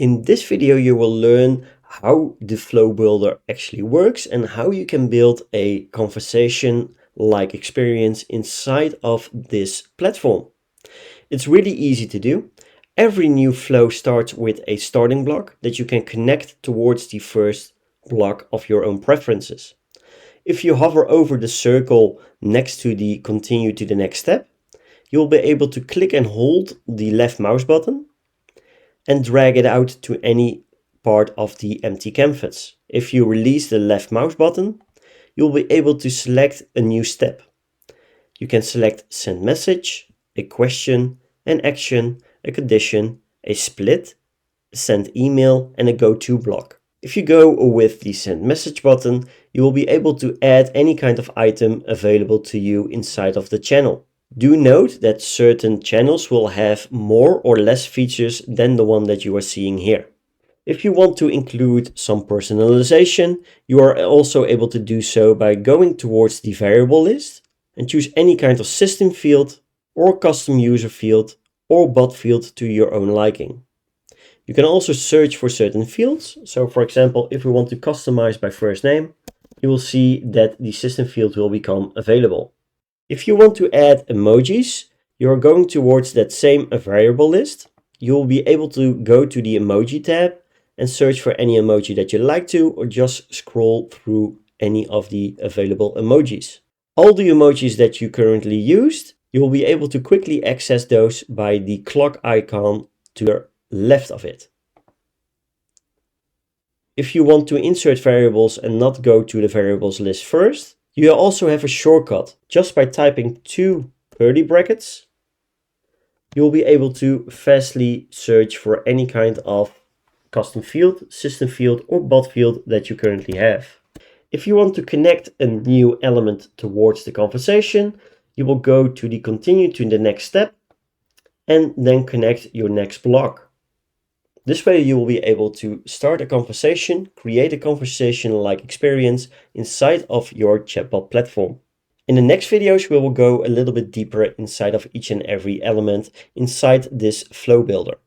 In this video, you will learn how the Flow Builder actually works and how you can build a conversation-like experience inside of this platform. It's really easy to do. Every new flow starts with a starting block that you can connect towards the first block of your own preferences. If you hover over the circle next to the continue to the next step, you'll be able to click and hold the left mouse button and drag it out to any part of the empty canvas. If you release the left mouse button, you'll be able to select a new step. You can select send message, a question, an action, a condition, a split, send email, and a go-to block. If you go with the send message button, you will be able to add any kind of item available to you inside of the channel. Do note that certain channels will have more or less features than the one that you are seeing here. If you want to include some personalization, you are also able to do so by going towards the variable list and choose any kind of system field or custom user field or bot field to your own liking. You can also search for certain fields. So for example, if we want to customize by first name, you will see that the system field will become available. If you want to add emojis, you are going towards that same variable list. You will be able to go to the emoji tab and search for any emoji that you like to, or just scroll through any of the available emojis. All the emojis that you currently used, you will be able to quickly access those by the clock icon to the left of it. If you want to insert variables and not go to the variables list first, you also have a shortcut. Just by typing 2 curly brackets, you will be able to fastly search for any kind of custom field, system field, or bot field that you currently have. If you want to connect a new element towards the conversation, you will go to the continue to the next step and then connect your next block. This way you will be able to start a conversation, create a conversation-like experience inside of your chatbot platform. In the next videos, we will go a little bit deeper inside of each and every element inside this flow builder.